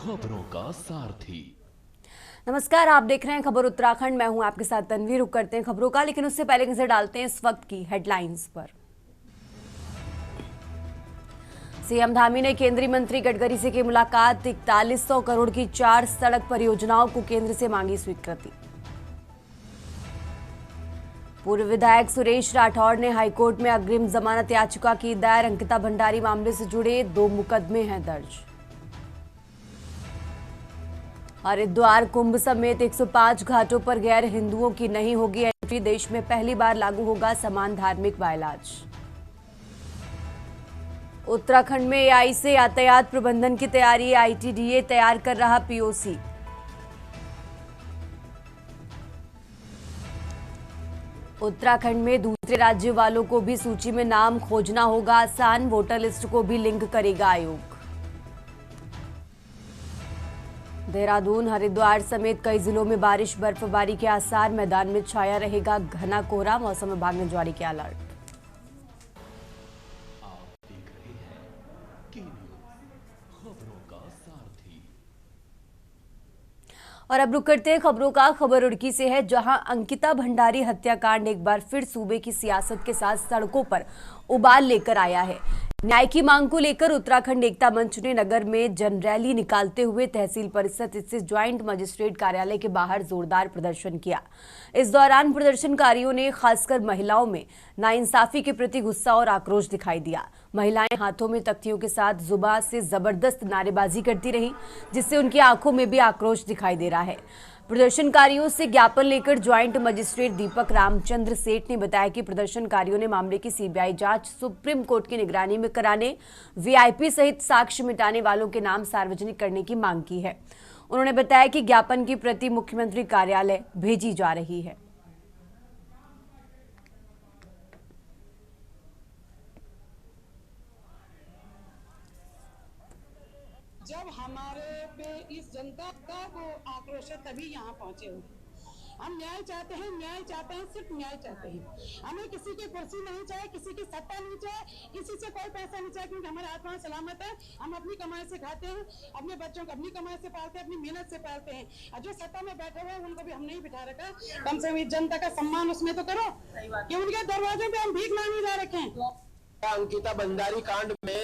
खबरों का सारथी। नमस्कार, आप देख रहे हैं खबर उत्तराखंड। मैं हूं आपके साथ तन्वी। रुक करते हैं खबरों का, लेकिन उससे पहले नजर डालते हैं इस वक्त की हेडलाइंस पर। सीएम धामी ने केंद्रीय मंत्री गडकरी से की मुलाकात। 4100 करोड़ की 4 सड़क परियोजनाओं को केंद्र से मांगी स्वीकृति। पूर्व विधायक सुरेश राठौड़ ने हाईकोर्ट में अग्रिम जमानत याचिका की दायर। अंकिता भंडारी मामले से जुड़े 2 मुकदमे हैं दर्ज। हरिद्वार कुंभ समेत 105 घाटों पर गैर हिंदुओं की नहीं होगी एंट्री। देश में पहली बार लागू होगा समान धार्मिक बायलाज। उत्तराखंड में एआई से यातायात प्रबंधन की तैयारी। आईटीडीए तैयार कर रहा पीओसी। उत्तराखंड में दूसरे राज्य वालों को भी सूची में नाम खोजना होगा आसान। वोटर लिस्ट को भी लिंक करेगा आयोग। देहरादून, हरिद्वार समेत कई जिलों में बारिश बर्फबारी के आसार। मैदान में छाया रहेगा घना कोहरा। मौसम विभाग ने जारी किया अलर्ट। आप देख रहे हैं की न्यूज़, खबरों का सारथी। और अब रुक करते हैं खबरों का। खबर रुड़की से है, जहां अंकिता भंडारी हत्याकांड एक बार फिर सूबे की सियासत के साथ सड़कों पर उबाल लेकर आया है। न्याय की मांग को लेकर उत्तराखंड एकता मंच ने नगर में जन रैली निकालते हुए तहसील परिषद स्थित ज्वाइंट मजिस्ट्रेट कार्यालय के बाहर जोरदार प्रदर्शन किया। इस दौरान प्रदर्शनकारियों ने खासकर महिलाओं में नाइंसाफी के प्रति गुस्सा और आक्रोश दिखाई दिया। महिलाएं हाथों में तख्तियों के साथ जुबान से जबरदस्त नारेबाजी करती रहीं, जिससे उनकी आंखों में भी आक्रोश दिखाई दे रहा है। प्रदर्शनकारियों से ज्ञापन लेकर ज्वाइंट मजिस्ट्रेट दीपक रामचंद्र सेठ ने बताया कि प्रदर्शनकारियों ने मामले की सीबीआई जांच सुप्रीम कोर्ट की निगरानी में कराने, वीआईपी सहित साक्ष्य मिटाने वालों के नाम सार्वजनिक करने की मांग की है। उन्होंने बताया कि ज्ञापन की प्रति मुख्यमंत्री कार्यालय भेजी जा रही है। जब हमारे पे इस जनता का वो आक्रोश है, तभी यहाँ पहुंचे हुए। हम न्याय चाहते हैं, सिर्फ न्याय चाहते हैं। हमें किसी की कुर्सी नहीं चाहिए, किसी की सत्ता नहीं चाहिए, किसी से कोई पैसा नहीं चाहिए, क्योंकि हमारे आत्मा सलामत है। हम अपनी कमाई से खाते हैं, अपने बच्चों को अपनी कमाई से पालते हैं, अपनी मेहनत से पालते हैं। और जो सत्ता में बैठे हुए हैं उनको भी हम नहीं बिठा रखा। कम से कम जनता का सम्मान उसमें तो करो कि उनके दरवाजे पे हम भीख मांगने जा रखे हैं। अंकिता भंडारी कांड में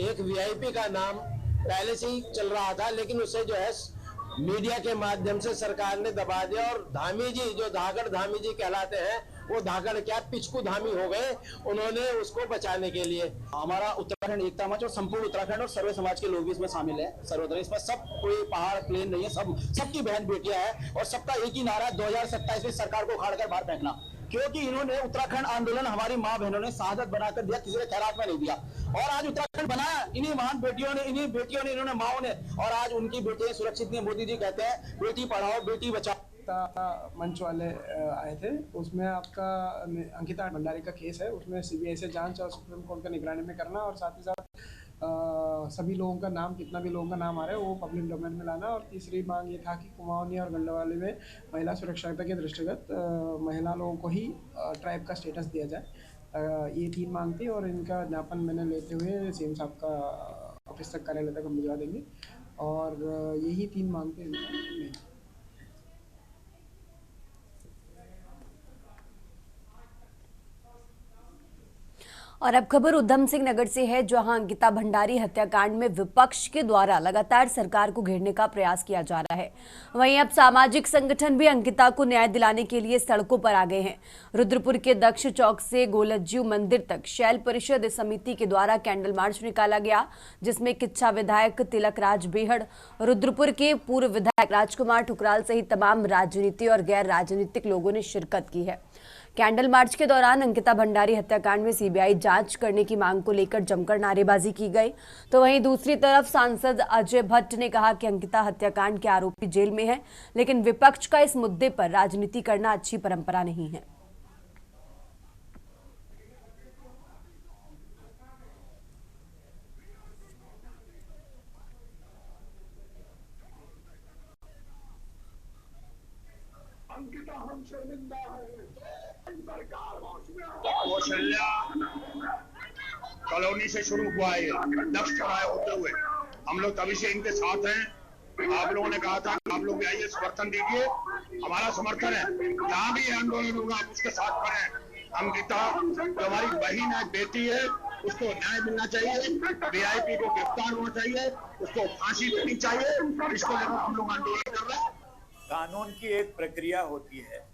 एक वीआईपी का नाम पहले से ही चल रहा था, लेकिन उसे जो है मीडिया के माध्यम से सरकार ने दबा दिया। और धामी जी, जो धाकड़ धामी जी कहलाते हैं, वो धाकड़ क्या पिचकू धामी हो गए। उन्होंने उसको बचाने के लिए हमारा उत्तराखंड एकता मंच और संपूर्ण उत्तराखंड और सर्वे समाज के लोग भी इसमें शामिल है। सर्वोदय इसमें सब कोई पहाड़ प्लेन नहीं है, सबकी बहन बेटियां हैं। और सबका एक ही नारा, 2027 में सरकार को उखाड़ कर बाहर फेंकना, क्योंकि इन्होंने उत्तराखंड आंदोलन हमारी माँ बहनों ने शहादत बनाकर दिया, किसी ने खैरात में नहीं दिया। और आज उत्तराखंड बना इन्हीं महान बेटियों ने, इन्होंने माओ ने। और आज उनकी बेटियां सुरक्षित नहीं। मोदी जी कहते हैं बेटी पढ़ाओ बेटी बचाओ। मंच वाले आए थे, उसमें आपका अंकिता भंडारी का केस है, उसमें सीबीआई से जांच और सुप्रीम कोर्ट का निगरानी में करना, और साथ ही साथ सभी लोगों का नाम, कितना भी लोगों का नाम आ रहा है वो पब्लिक डोमेन में लाना। और तीसरी मांग ये था कि कुमाऊनी और गंडवाली में महिला सुरक्षा के दृष्टिगत महिला लोगों को ही ट्राइब का स्टेटस दिया जाए। ये 3 मांग थी, और इनका ज्ञापन मैंने लेते हुए सीएम साहब का ऑफिस तक, कार्यालय तक हम भिजवा देंगे। और यही 3 मांग थे इनका। और अब खबर उधम सिंह नगर से है, जहां अंकिता भंडारी हत्याकांड में विपक्ष के द्वारा लगातार सरकार को घेरने का प्रयास किया जा रहा है। वहीं अब सामाजिक संगठन भी अंकिता को न्याय दिलाने के लिए सड़कों पर आ गए हैं। रुद्रपुर के दक्ष चौक से गोलज्जू मंदिर तक शैल परिषद समिति के द्वारा कैंडल मार्च निकाला गया, जिसमें किच्छा विधायक तिलक राज बेहड़, रुद्रपुर के पूर्व विधायक राजकुमार ठुकराल सहित तमाम राजनीति और गैर राजनीतिक लोगों ने शिरकत की है। कैंडल मार्च के दौरान अंकिता भंडारी हत्याकांड में सीबीआई जांच करने की मांग को लेकर जमकर नारेबाजी की गई। तो वहीं दूसरी तरफ सांसद अजय भट्ट ने कहा कि अंकिता हत्याकांड के आरोपी जेल में हैं, लेकिन विपक्ष का इस मुद्दे पर राजनीति करना अच्छी परंपरा नहीं है। अंकिता हम शर्मिंदा है। कौशल्या कॉलोनी से शुरू हुआ है, दक्ष चौराहे होते हुए हम लोग तभी से इनके साथ हैं। आप लोगों ने कहा था कि आप लोग भी आइए, समर्थन दीजिए, हमारा समर्थन है। जहाँ भी आंदोलन होगा आप उसके साथ खड़े हैं। अंकिता जो हमारी बहन है, बेटी है, उसको न्याय मिलना चाहिए, वीआईपी को गिरफ्तार होना चाहिए, उसको फांसी देनी चाहिए। इसको लेकर हम लोग आंदोलन कर रहे हैं। कानून की एक प्रक्रिया होती है।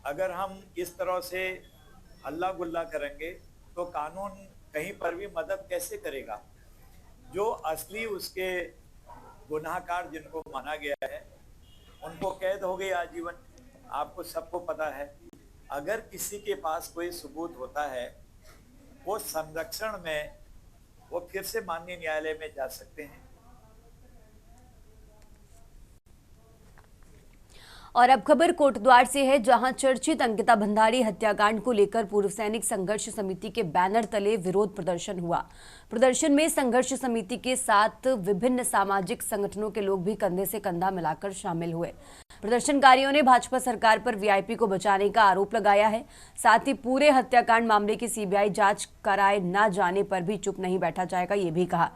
अगर हम इस तरह से हल्ला गुल्ला करेंगे तो कानून कहीं पर भी मदद कैसे करेगा। जो असली उसके गुनाहगार जिनको माना गया है उनको कैद हो गई आजीवन, आपको सबको पता है। अगर किसी के पास कोई सबूत होता है वो संरक्षण में वो फिर से माननीय न्यायालय में जा सकते हैं। और अब खबर कोटद्वार से है, जहां चर्चित अंकिता भंडारी हत्याकांड को लेकर पूर्व सैनिक संघर्ष समिति के बैनर तले विरोध प्रदर्शन हुआ। प्रदर्शन में संघर्ष समिति के साथ विभिन्न सामाजिक संगठनों के लोग भी कंधे से कंधा मिलाकर शामिल हुए। प्रदर्शनकारियों ने भाजपा सरकार पर वीआईपी को बचाने का आरोप लगाया है। साथ ही पूरे हत्याकांड मामले की सीबीआई जांच कराए न जाने पर भी चुप नहीं बैठा जाएगा, ये भी कहा।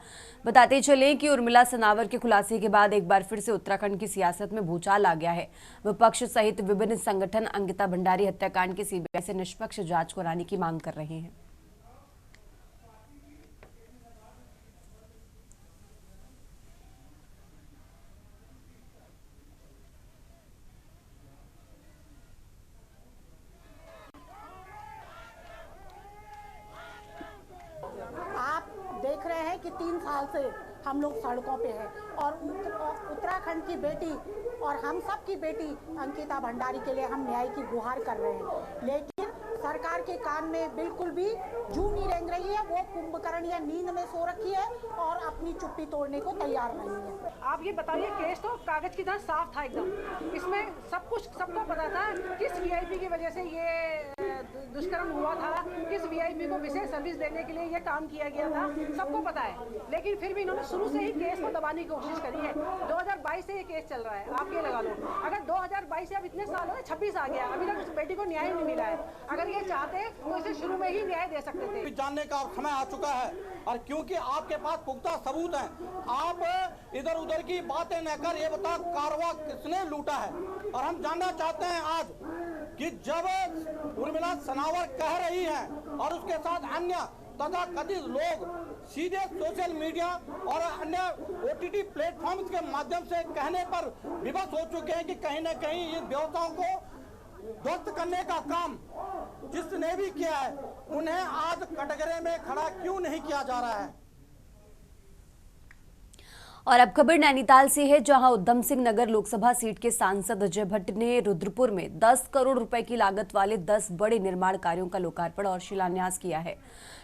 बताते चलें कि उर्मिला सनावर के खुलासे के बाद एक बार फिर से उत्तराखंड की सियासत में भूचाल आ गया है। विपक्ष सहित विभिन्न संगठन अंकिता भंडारी हत्याकांड की सीबीआई से निष्पक्ष जांच कराने की मांग कर रहे हैं। आप देख रहे हैं कि 3 साल से हम लोग सड़कों पे हैं और उत्तराखंड की बेटी और हम सब की बेटी अंकिता भंडारी के लिए हम न्याय की गुहार कर रहे हैं, लेकिन सरकार के कान में बिल्कुल भी जू नहीं रेंग रही है। वो कुंभकर्ण या नींद में सो रखी है और अपनी चुप्पी तोड़ने को तैयार नहीं है। आप ये बताइए, केस तो कागज की तरह साफ था एकदम। इसमें सब कुछ सबको पता था किस वीआईपी की वजह से ये दुष्कर्म हुआ था, किस वीआईपी को विशेष सर्विस देने के लिए ये काम किया गया था, सबको पता है। लेकिन फिर भी इन्होंने शुरू से ही केस को दबाने की कोशिश करी है। 2022 से ये केस चल रहा है, आप ये लगा लो। अगर 2022 से अब इतने साल हो गए, 26 आ गया, अभी तक उस बेटी को न्याय नहीं मिला है। अगर ये चाहते तो इसे शुरू में ही न्याय दे सकते थे। जानने का समय आ चुका है और क्योंकि आपके पास पुख्ता सबूत हैं, आप इधर उधर की बातें न कर ये बता कारवा किसने लूटा है। और हम जानना चाहते हैं आज कि जब उर्मिला सनावर कह रही है और उसके साथ अन्य तथा कथित लोग सीधे सोशल मीडिया और अन्य ओटीटी प्लेटफॉर्म्स के माध्यम से कहने पर विवश हो चुके हैं कि कहीं न कहीं इन व्यवस्थाओं को ध्वस्त करने का काम जिसने भी किया है उन्हें आज कटघरे में खड़ा क्यों नहीं किया जा रहा है। और अब खबर नैनीताल से है, जहां उधम सिंह नगर लोकसभा सीट के सांसद अजय भट्ट ने रुद्रपुर में 10 करोड़ रुपए की लागत वाले 10 बड़े निर्माण कार्यों का लोकार्पण और शिलान्यास किया है।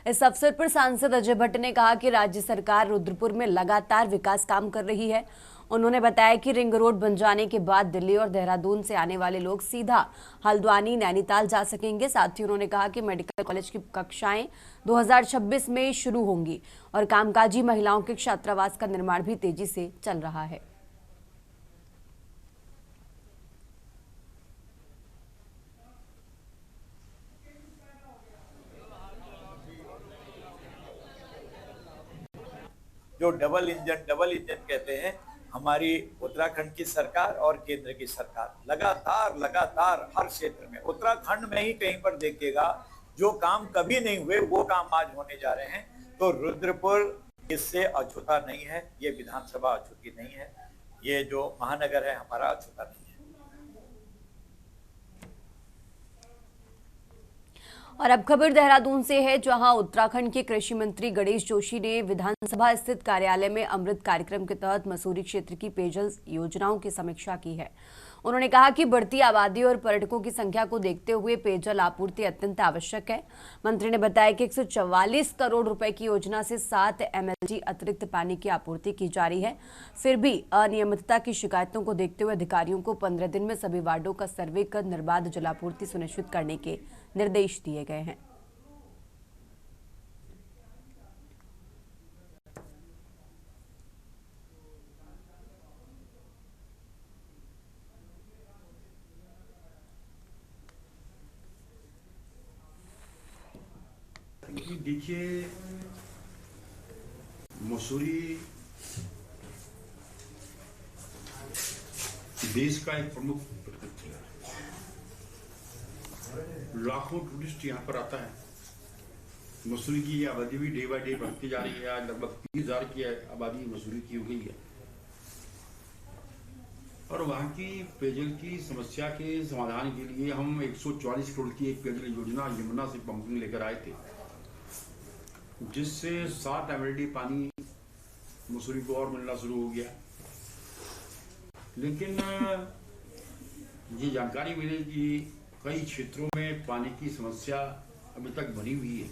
इस अवसर पर सांसद अजय भट्ट ने कहा कि राज्य सरकार रुद्रपुर में लगातार विकास काम कर रही है। उन्होंने बताया कि रिंग रोड बन जाने के बाद दिल्ली और देहरादून से आने वाले लोग सीधा हल्द्वानी नैनीताल जा सकेंगे। साथ ही उन्होंने कहा कि मेडिकल कॉलेज की कक्षाएं 2026 में शुरू होंगी और कामकाजी महिलाओं के छात्रावास का निर्माण भी तेजी से चल रहा है। जो डबल इंजन कहते हैं, हमारी उत्तराखंड की सरकार और केंद्र की सरकार लगातार हर क्षेत्र में, उत्तराखंड में ही कहीं पर देखिएगा जो काम कभी नहीं हुए वो काम आज होने जा रहे हैं। तो रुद्रपुर इससे अछूता नहीं है, ये विधानसभा अछूती नहीं है, ये जो महानगर है हमारा अछूता नहीं है। और अब खबर देहरादून से है, जहां उत्तराखंड के कृषि मंत्री गणेश जोशी ने विधानसभा स्थित कार्यालय में अमृत कार्यक्रम के तहत मसूरी क्षेत्र की पेयजल योजनाओं की समीक्षा की है। उन्होंने कहा कि बढ़ती आबादी और पर्यटकों की संख्या को देखते हुए पेयजल आपूर्ति अत्यंत आवश्यक है। मंत्री ने बताया कि 144 करोड़ रुपए की योजना से 7 MLG अतिरिक्त पानी की आपूर्ति की जा रही है। फिर भी अनियमितता की शिकायतों को देखते हुए अधिकारियों को 15 दिन में सभी वार्डों का सर्वे कर निर्बाध जलापूर्ति सुनिश्चित करने के निर्देश दिए गए हैं। देखिए, मसूरी देश का एक प्रमुख प्रतीक है। लाखों टूरिस्ट यहाँ पर आता है। मसूरी की आबादी भी डे बाय डे बढ़ती जा रही है। आज लगभग 30,000 की आबादी मसूरी की हो गई है और वहाँ की पेयजल की समस्या के समाधान के लिए हम 144 करोड़ की एक पेयजल योजना यमुना से पंपिंग लेकर आए थे, जिससे 7 MLD पानी मसूरी को और मिलना शुरू हो गया। लेकिन ये जानकारी मिली कि कई क्षेत्रों में पानी की समस्या अभी तक बनी हुई है।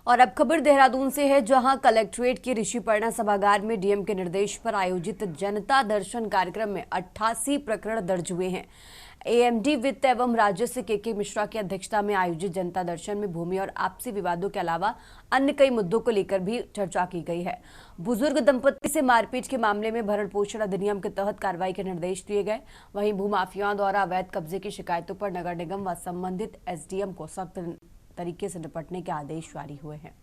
और अब खबर देहरादून से है, जहां कलेक्ट्रेट के ऋषिपर्णा सभागार में डीएम के निर्देश पर आयोजित जनता दर्शन कार्यक्रम में 88 प्रकरण दर्ज हुए हैं। एएमडी वित्त एवं राजस्व के मिश्रा की अध्यक्षता में आयोजित जनता दर्शन में भूमि और आपसी विवादों के अलावा अन्य कई मुद्दों को लेकर भी चर्चा की गई है। बुजुर्ग दंपत्ति से मारपीट के मामले में भरण पोषण अधिनियम के तहत कार्रवाई के निर्देश दिए गए। वहीं भूमाफियाओं द्वारा अवैध कब्जे की शिकायतों पर नगर निगम व संबंधित एसडीएम को सख्त तरीके से निपटने के आदेश जारी हुए हैं।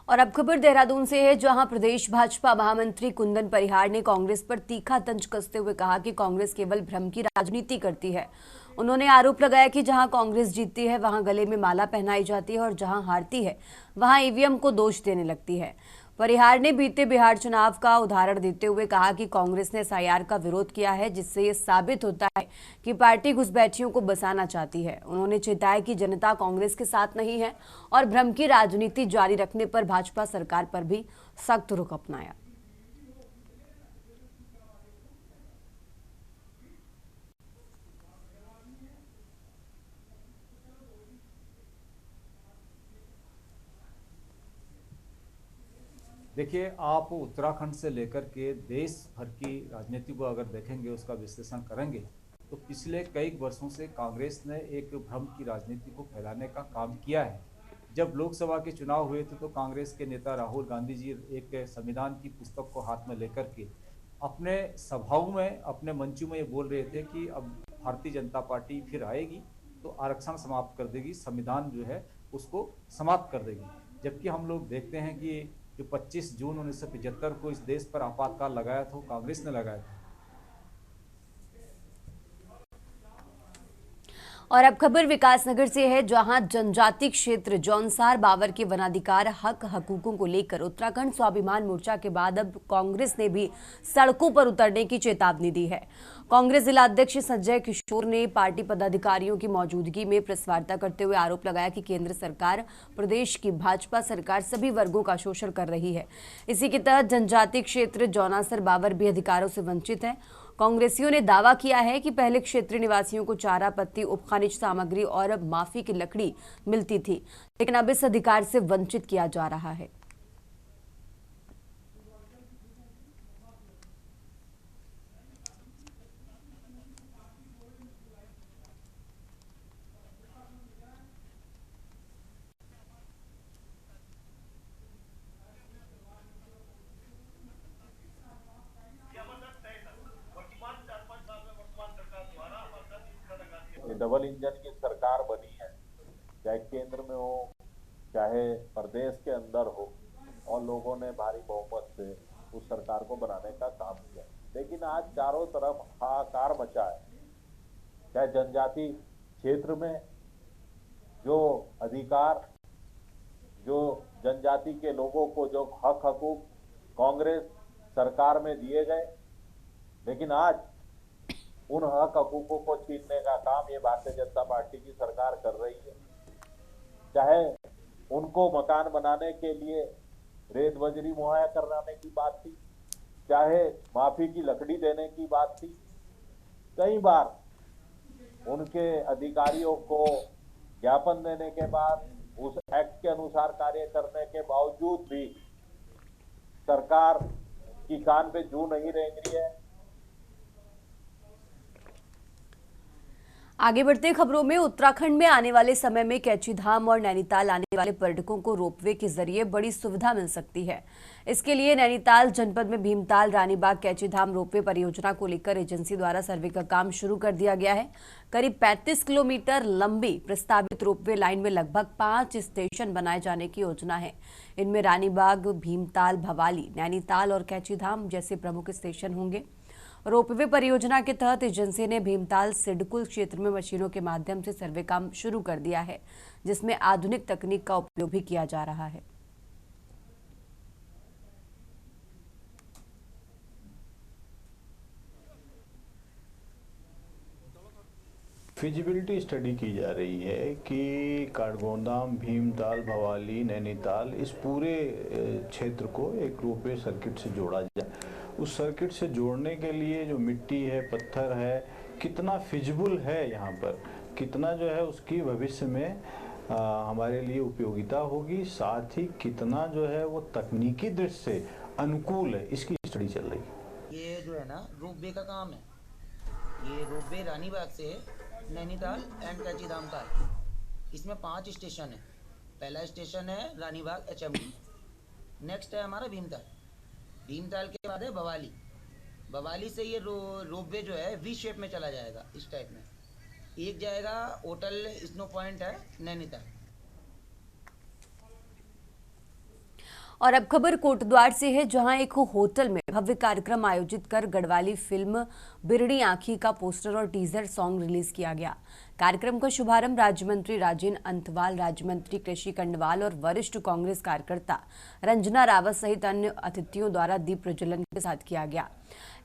और अब खबर देहरादून से है, जहां प्रदेश भाजपा महामंत्री कुंदन परिहार ने कांग्रेस पर तीखा तंज कसते हुए कहा कि कांग्रेस केवल भ्रम की राजनीति करती है। उन्होंने आरोप लगाया कि जहां कांग्रेस जीतती है वहां गले में माला पहनाई जाती है और जहां हारती है वहां ईवीएम को दोष देने लगती है। परिहार ने बीते बिहार चुनाव का उदाहरण देते हुए कहा कि कांग्रेस ने एसआईआर का विरोध किया है, जिससे ये साबित होता है कि पार्टी घुसपैठियों को बसाना चाहती है। उन्होंने चेताया कि जनता कांग्रेस के साथ नहीं है और भ्रम की राजनीति जारी रखने पर भाजपा सरकार पर भी सख्त रुख अपनाया। देखिए, आप उत्तराखंड से लेकर के देश भर की राजनीति को अगर देखेंगे, उसका विश्लेषण करेंगे, तो पिछले कई वर्षों से कांग्रेस ने एक भ्रम की राजनीति को फैलाने का काम किया है। जब लोकसभा के चुनाव हुए थे तो कांग्रेस के नेता राहुल गांधी जी एक संविधान की पुस्तक को हाथ में लेकर के अपने सभाओं में, अपने मंचों में ये बोल रहे थे कि अब भारतीय जनता पार्टी फिर आएगी तो आरक्षण समाप्त कर देगी, संविधान जो है उसको समाप्त कर देगी। जबकि हम लोग देखते हैं कि जो 25 जून 1975 को इस देश पर आपातकाल लगाया था, कांग्रेस ने लगाया था। और अब खबर विकासनगर से है, जहां जनजाति क्षेत्र जौनसार बावर के वनाधिकार हक हकूकों को लेकर उत्तराखंड स्वाभिमान मोर्चा के बाद अब कांग्रेस ने भी सड़कों पर उतरने की चेतावनी दी है। कांग्रेस जिला अध्यक्ष संजय किशोर ने पार्टी पदाधिकारियों की मौजूदगी में प्रेस वार्ता करते हुए आरोप लगाया कि केंद्र सरकार, प्रदेश की भाजपा सरकार सभी वर्गों का शोषण कर रही है। इसी के तहत जनजाति क्षेत्र जौनासर बावर भी अधिकारों से वंचित है। कांग्रेसियों ने दावा किया है कि पहले क्षेत्रीय निवासियों को चारा, पत्ती, उपखनिज सामग्री और माफी की लकड़ी मिलती थी, लेकिन अब इस अधिकार से वंचित किया जा रहा है। डबल इंजन की सरकार बनी है, चाहे केंद्र में हो चाहे प्रदेश के अंदर हो, और लोगों ने भारी बहुमत से उस सरकार को बनाने का काम किया। लेकिन आज चारों तरफ हाहाकार मचा है। चाहे जनजाति क्षेत्र में जो अधिकार, जो जनजाति के लोगों को जो हक हकूक कांग्रेस सरकार में दिए गए, लेकिन आज उन हक हकूकों को छीनने का काम ये भारतीय जनता पार्टी की सरकार कर रही है। चाहे उनको मकान बनाने के लिए रेत बजरी मुहैया कराने की बात थी, चाहे माफी की लकड़ी देने की बात थी, कई बार उनके अधिकारियों को ज्ञापन देने के बाद उस एक्ट के अनुसार कार्य करने के बावजूद भी सरकार की कान पे जू नहीं रेंग रही है। आगे बढ़ते खबरों में, उत्तराखंड में आने वाले समय में कैची धाम और नैनीताल आने वाले पर्यटकों को रोपवे के जरिए बड़ी सुविधा मिल सकती है। इसके लिए नैनीताल जनपद में भीमताल, रानीबाग, कैची धाम रोपवे परियोजना को लेकर एजेंसी द्वारा सर्वे का काम शुरू कर दिया गया है। करीब 35 किलोमीटर लंबी प्रस्तावित रोपवे लाइन में लगभग 5 स्टेशन बनाए जाने की योजना है। इनमें रानीबाग, भीमताल, भवाली, नैनीताल और कैची धाम जैसे प्रमुख स्टेशन होंगे। रोपवे परियोजना के तहत एजेंसी ने भीमताल सिडकुल क्षेत्र में मशीनों के माध्यम से सर्वे काम शुरू कर दिया है, जिसमें आधुनिक तकनीक का उपयोग भी किया जा रहा है। फिजिबिलिटी स्टडी की जा रही है कि काठगोदाम, भीमताल, भवाली, नैनीताल इस पूरे क्षेत्र को एक रोपवे सर्किट से जोड़ा जाए। उस सर्किट से जोड़ने के लिए जो मिट्टी है, पत्थर है, कितना फिजिबल है, यहाँ पर कितना जो है उसकी भविष्य में हमारे लिए उपयोगिता होगी, साथ ही कितना जो है वो तकनीकी दृष्टि से अनुकूल है, इसकी स्टडी चल रही है। ये जो है ना रोपवे का काम है। ये रोपवे रानीबाग से नैनीताल एंड कैची धाम का है। इसमें 5 स्टेशन है। पहला स्टेशन है रानीबाग HMD, नेक्स्ट है हमारा भीमताल, भीमताल के बाद है भवाली। भवाली से ये रोपवे जो है वी शेप में चला जाएगा, इस टाइप में। एक जाएगा होटल स्नो पॉइंट है नैनीताल। और अब खबर कोटद्वार से है, जहां एक होटल में भव्य कार्यक्रम आयोजित कर गढ़वाली फिल्म बिरड़ी आंखी का पोस्टर और टीजर सॉन्ग रिलीज किया गया। कार्यक्रम का शुभारंभ राज्य मंत्री राजेंद्र अंथवाल, राज्य मंत्री कृषि कंडवाल और वरिष्ठ कांग्रेस कार्यकर्ता रंजना रावत सहित अन्य अतिथियों द्वारा दीप प्रज्वलन के साथ किया गया।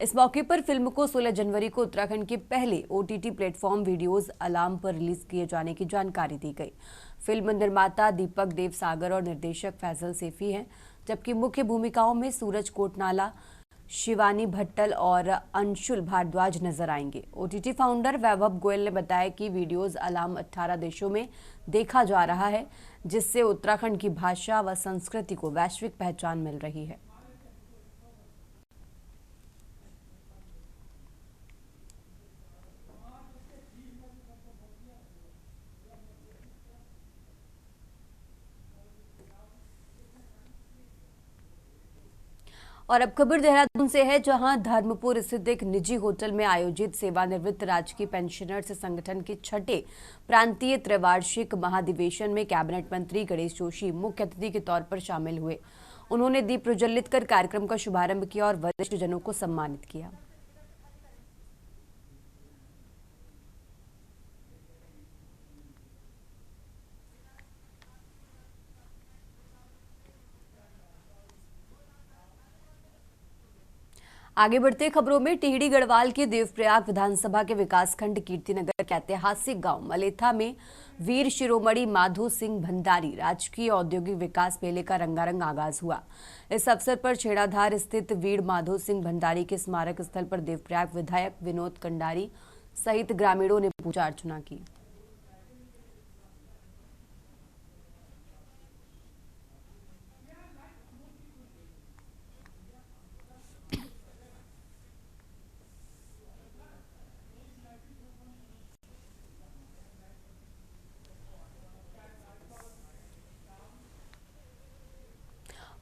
इस मौके पर फिल्म को 16 जनवरी को उत्तराखंड के पहले OTT प्लेटफॉर्म वीडियोज अलार्म पर रिलीज किए जाने की जानकारी दी गई। फिल्म निर्माता दीपक देव सागर और निर्देशक फैसल सेफी हैं, जबकि मुख्य भूमिकाओं में सूरज कोटनाला, शिवानी भट्टल और अंशुल भारद्वाज नजर आएंगे। OTT फाउंडर वैभव गोयल ने बताया कि वीडियोज अलार्म 18 देशों में देखा जा रहा है, जिससे उत्तराखंड की भाषा व संस्कृति को वैश्विक पहचान मिल रही है। और अब खबर देहरादून से है, जहां धर्मपुर स्थित एक निजी होटल में आयोजित सेवानिवृत्त राजकीय पेंशनर्स संगठन के 6ठे प्रांतीय त्रैवार्षिक महाधिवेशन में कैबिनेट मंत्री गणेश जोशी मुख्य अतिथि के तौर पर शामिल हुए। उन्होंने दीप प्रज्वलित कर कार्यक्रम का शुभारंभ किया और वरिष्ठ जनों को सम्मानित किया। आगे बढ़ते खबरों में, टिहरी गढ़वाल के देवप्रयाग विधानसभा के विकासखंड कीर्तिनगर के ऐतिहासिक गांव मलेथा में वीर शिरोमणि माधो सिंह भंडारी राजकीय औद्योगिक विकास मेले का रंगारंग आगाज हुआ। इस अवसर पर छेड़ाधार स्थित वीर माधो सिंह भंडारी के स्मारक स्थल पर देवप्रयाग विधायक विनोद कंडारी सहित ग्रामीणों ने पूजा अर्चना की।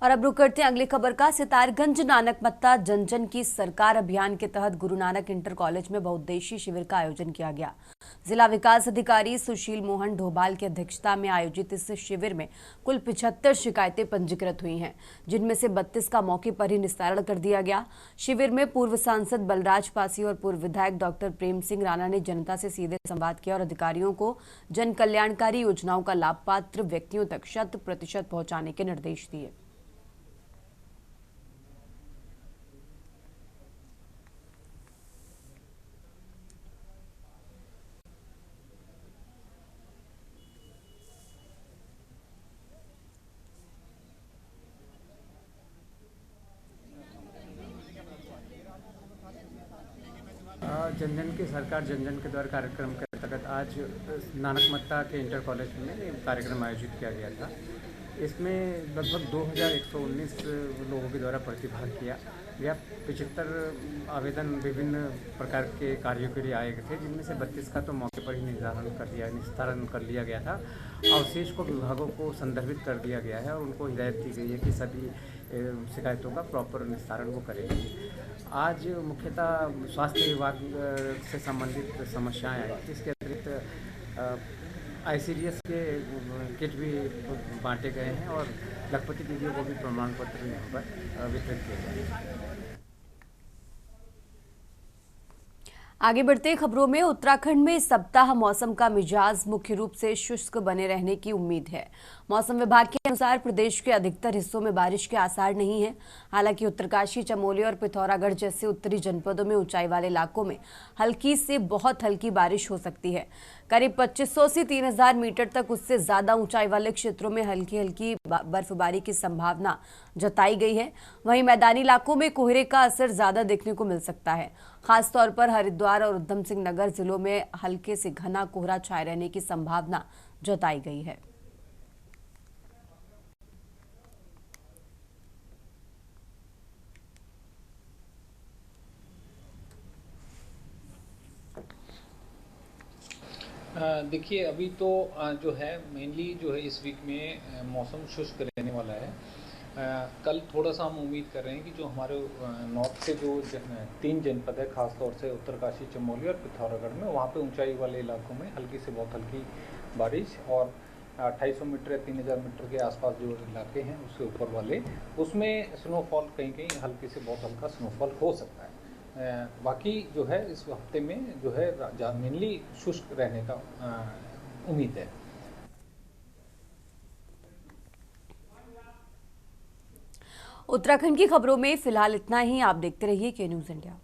और अब रुक करते हैं अगली खबर का। सितारगंज नानक मत्ता जन जन की सरकार अभियान के तहत गुरु नानक इंटर कॉलेज में बहुउद्देशीय शिविर का आयोजन किया गया। जिला विकास अधिकारी सुशील मोहन ढोभाल की अध्यक्षता में आयोजित इस शिविर में कुल 75 शिकायतें पंजीकृत हुई हैं, जिनमें से 32 का मौके पर ही निस्तारण कर दिया गया। शिविर में पूर्व सांसद बलराज पासी और पूर्व विधायक डॉक्टर प्रेम सिंह राणा ने जनता से सीधे संवाद किया और अधिकारियों को जन कल्याणकारी योजनाओं का लाभ पात्र व्यक्तियों तक 100% पहुंचाने के निर्देश दिए। जन जन की सरकार जन जन के द्वार कार्यक्रम के अंतर्गत आज नानक मत्ता के इंटर कॉलेज में एक कार्यक्रम आयोजित किया गया था। इसमें लगभग 2119 लोगों के द्वारा प्रतिभाग किया गया। 75 आवेदन विभिन्न प्रकार के कार्यों के लिए आए थे, जिनमें से 32 का तो मौके पर ही निस्तारण कर लिया गया था। अवशेष को विभागों को संदर्भित कर दिया गया है और उनको हिदायत दी गई है कि सभी शिकायतों का प्रॉपर निस्तारण वो करेंगे। आज मुख्यतः स्वास्थ्य विभाग से संबंधित समस्याएं आई, जिसके अतिरिक्त ICDS के किट भी बांटे गए हैं और लखपति दीदियों को भी प्रमाण पत्र यहाँ पर वितरित किए गए हैं। आगे बढ़ते खबरों में, उत्तराखंड में इस सप्ताह मौसम का मिजाज मुख्य रूप से शुष्क बने रहने की उम्मीद है। मौसम विभाग के अनुसार प्रदेश के अधिकतर हिस्सों में बारिश के आसार नहीं है। हालांकि उत्तरकाशी, चमोली और पिथौरागढ़ जैसे उत्तरी जनपदों में ऊंचाई वाले इलाकों में हल्की से बहुत हल्की बारिश हो सकती है। करीब 2500 से 3000 मीटर तक उससे ज्यादा ऊंचाई वाले क्षेत्रों में हल्की हल्की बर्फबारी की संभावना जताई गई है। वहीं मैदानी इलाकों में कोहरे का असर ज्यादा देखने को मिल सकता है। खासतौर पर हरिद्वार और उधम सिंह नगर जिलों में हल्के से घना कोहरा छाए रहने की संभावना जताई गई है। देखिए, अभी तो जो है मेनली जो है इस वीक में मौसम शुष्क रहने वाला है। कल थोड़ा सा हम उम्मीद कर रहे हैं कि जो हमारे नॉर्थ से जो 3 जनपद है, खासतौर से उत्तरकाशी, चमोली और पिथौरागढ़ में, वहाँ पे ऊंचाई वाले इलाकों में हल्की से बहुत हल्की बारिश और 2800 मीटर या 3000 मीटर के आसपास जो इलाके हैं उससे ऊपर वाले, उसमें स्नोफॉल कहीं कहीं हल्की से बहुत हल्का स्नोफॉल हो सकता है। बाकी जो है इस हफ्ते में जो है मेनली शुष्क रहने का उम्मीद है। उत्तराखंड की खबरों में फिलहाल इतना ही। आप देखते रहिए के न्यूज़ इंडिया।